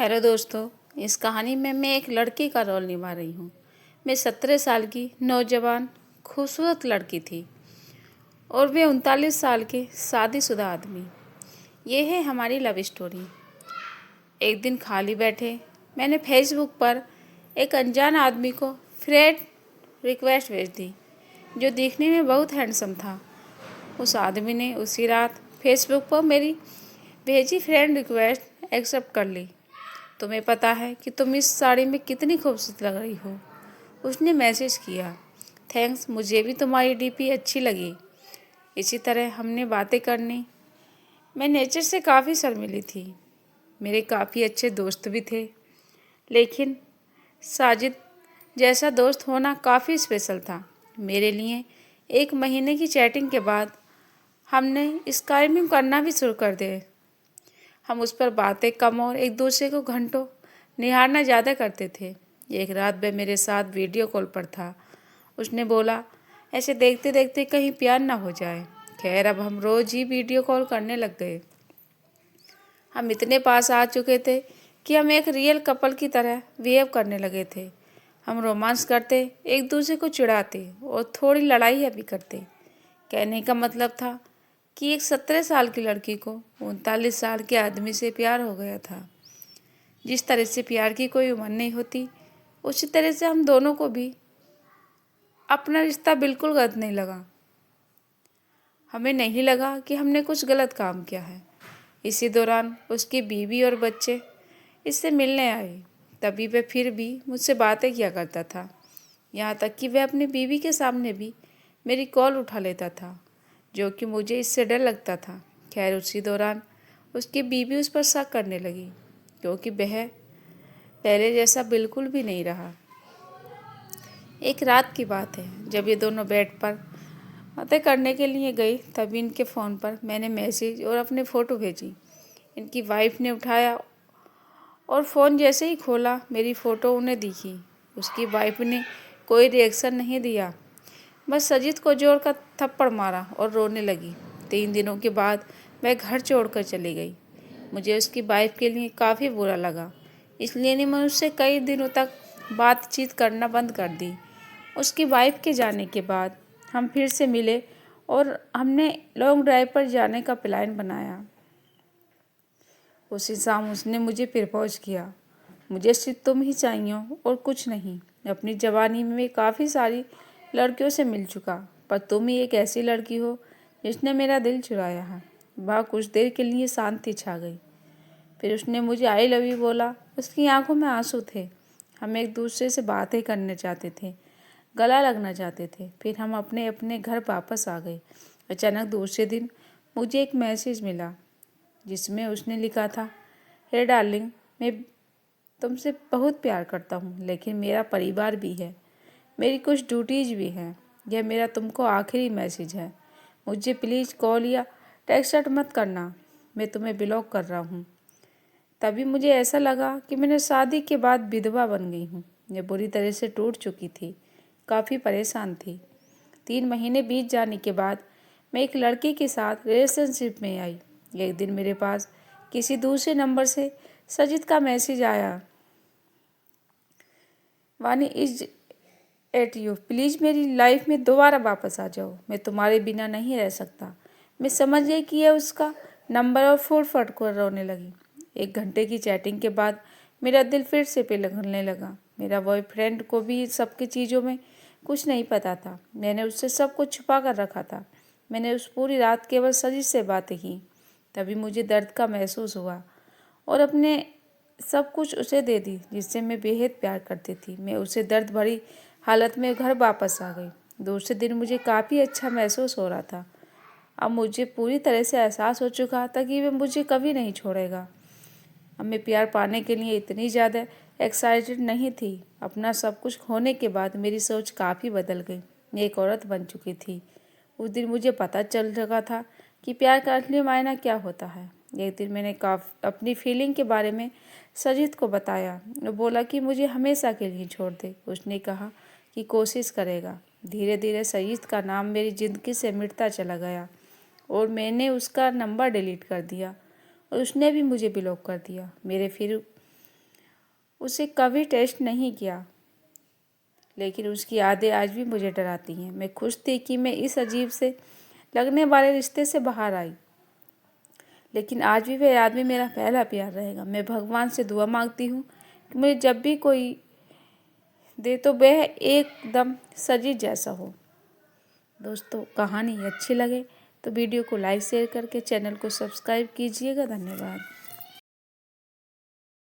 Hello दोस्तों। इस कहानी में मैं एक लड़की का रोल निभा रही हूँ। मैं 17 साल की नौजवान खूबसूरत लड़की थी और वे 39 साल के शादीशुदा आदमी। ये है हमारी लव स्टोरी। एक दिन खाली बैठे मैंने फेसबुक पर एक अनजान आदमी को फ्रेंड रिक्वेस्ट भेज दी, जो दिखने में बहुत हैंडसम था। उस आदमी ने उसी रात फेसबुक पर मेरी भेजी फ्रेंड रिक्वेस्ट एक्सेप्ट कर ली। तुम्हें पता है कि तुम इस साड़ी में कितनी खूबसूरत लग रही हो, उसने मैसेज किया। थैंक्स, मुझे भी तुम्हारी डीपी अच्छी लगी। इसी तरह हमने बातें करनी। मैं नेचर से काफ़ी शर्मीली थी। मेरे काफ़ी अच्छे दोस्त भी थे, लेकिन साजिद जैसा दोस्त होना काफ़ी स्पेशल था मेरे लिए। 1 महीने की चैटिंग के बाद हमने स्काइपिंग करना भी शुरू कर दिए। हम उस पर बातें कम और एक दूसरे को घंटों निहारना ज़्यादा करते थे। एक रात वह मेरे साथ वीडियो कॉल पर था। उसने बोला, ऐसे देखते देखते कहीं प्यार ना हो जाए। खैर, अब हम रोज़ ही वीडियो कॉल करने लग गए। हम इतने पास आ चुके थे कि हम एक रियल कपल की तरह बिहेव करने लगे थे। हम रोमांस करते, एक दूसरे को चिढ़ाते और थोड़ी लड़ाई भी करते। कहने का मतलब था कि एक 17 साल की लड़की को 39 साल के आदमी से प्यार हो गया था। जिस तरह से प्यार की कोई उम्र नहीं होती, उसी तरह से हम दोनों को भी अपना रिश्ता बिल्कुल गलत नहीं लगा। हमें नहीं लगा कि हमने कुछ गलत काम किया है। इसी दौरान उसकी बीवी और बच्चे इससे मिलने आए। तभी वह फिर भी मुझसे बातें किया करता था, यहाँ तक कि वह अपनी बीवी के सामने भी मेरी कॉल उठा लेता था, जो कि मुझे इससे डर लगता था। खैर, उसी दौरान उसकी बीवी उस पर शक करने लगी, क्योंकि वह पहले जैसा बिल्कुल भी नहीं रहा। एक रात की बात है, जब ये दोनों बेड पर बातें करने के लिए गई, तभी इनके फ़ोन पर मैंने मैसेज और अपनी फ़ोटो भेजी। इनकी वाइफ ने उठाया और फ़ोन जैसे ही खोला, मेरी फ़ोटो उन्हें दिखी। उसकी वाइफ ने कोई रिएक्शन नहीं दिया, बस सजीद को जोर का थप्पड़ मारा और रोने लगी। 3 दिनों के बाद मैं घर छोड़कर चली गई। मुझे उसकी वाइफ के लिए काफ़ी बुरा लगा, इसलिए मैंने उससे कई दिनों तक बातचीत करना बंद कर दी। उसकी वाइफ के जाने के बाद हम फिर से मिले और हमने लॉन्ग ड्राइव पर जाने का प्लान बनाया। उसी शाम उसने मुझे प्रपोज किया। मुझे सिर्फ तुम ही चाहिए और कुछ नहीं। अपनी जवानी में मैं काफ़ी सारी लड़कियों से मिल चुका, पर तुम ही एक ऐसी लड़की हो जिसने मेरा दिल चुराया है। वहाँ कुछ देर के लिए शांति छा गई। फिर उसने मुझे आई लव यू बोला। उसकी आंखों में आंसू थे। हम एक दूसरे से बातें करना चाहते थे, गला लगना चाहते थे। फिर हम अपने अपने घर वापस आ गए। अचानक दूसरे दिन मुझे एक मैसेज मिला, जिसमें उसने लिखा था, हे डार्लिंग, मैं तुमसे बहुत प्यार करता हूँ, लेकिन मेरा परिवार भी है, मेरी कुछ ड्यूटीज़ भी हैं। यह मेरा तुमको आखिरी मैसेज है। मुझे प्लीज़ कॉल या टेक्स्ट मत करना, मैं तुम्हें ब्लॉक कर रहा हूँ। तभी मुझे ऐसा लगा कि मैंने शादी के बाद विधवा बन गई हूँ। मैं बुरी तरह से टूट चुकी थी, काफ़ी परेशान थी। 3 महीने बीत जाने के बाद मैं एक लड़की के साथ रिलेशनशिप में आई। एक दिन मेरे पास किसी दूसरे नंबर से सजिद का मैसेज आया, वानी इज एट यू, प्लीज़ मेरी लाइफ में दोबारा वापस आ जाओ, मैं तुम्हारे बिना नहीं रह सकता। मैं समझ गई कि यह उसका नंबर और फूट फट कर रोने लगी। 1 घंटे की चैटिंग के बाद मेरा दिल फिर से पिघलने लगा। मेरा बॉयफ्रेंड को भी सबकी चीज़ों में कुछ नहीं पता था। मैंने उससे सब कुछ छुपा कर रखा था। मैंने उस पूरी रात केवल सजीद से बातें की। तभी मुझे दर्द का महसूस हुआ और अपने सब कुछ उसे दे दी, जिससे मैं बेहद प्यार करती थी। मैं उसे दर्द भरी हालत में घर वापस आ गई। दूसरे दिन मुझे काफ़ी अच्छा महसूस हो रहा था। अब मुझे पूरी तरह से एहसास हो चुका था कि वह मुझे कभी नहीं छोड़ेगा। अब मैं प्यार पाने के लिए इतनी ज़्यादा एक्साइटेड नहीं थी। अपना सब कुछ खोने के बाद मेरी सोच काफ़ी बदल गई। मैं एक औरत बन चुकी थी। उस दिन मुझे पता चल चुका था कि प्यार का असली मायना क्या होता है। एक दिन मैंने अपनी फीलिंग के बारे में सजीद को बताया। वो बोला कि मुझे हमेशा के लिए छोड़ दे। उसने कहा कि कोशिश करेगा। धीरे धीरे सजीद का नाम मेरी ज़िंदगी से मिटता चला गया और मैंने उसका नंबर डिलीट कर दिया और उसने भी मुझे ब्लॉक कर दिया। मेरे फिर उसे कभी टेस्ट नहीं किया, लेकिन उसकी यादें आज भी मुझे डराती हैं। मैं खुश थी कि मैं इस अजीब से लगने वाले रिश्ते से बाहर आई, लेकिन आज भी वह आदमी मेरा पहला प्यार रहेगा। मैं भगवान से दुआ मांगती हूँ कि मुझे जब भी कोई दे तो वह एकदम सजी जैसा हो। दोस्तों, कहानी अच्छी लगे तो वीडियो को लाइक शेयर करके चैनल को सब्सक्राइब कीजिएगा। धन्यवाद।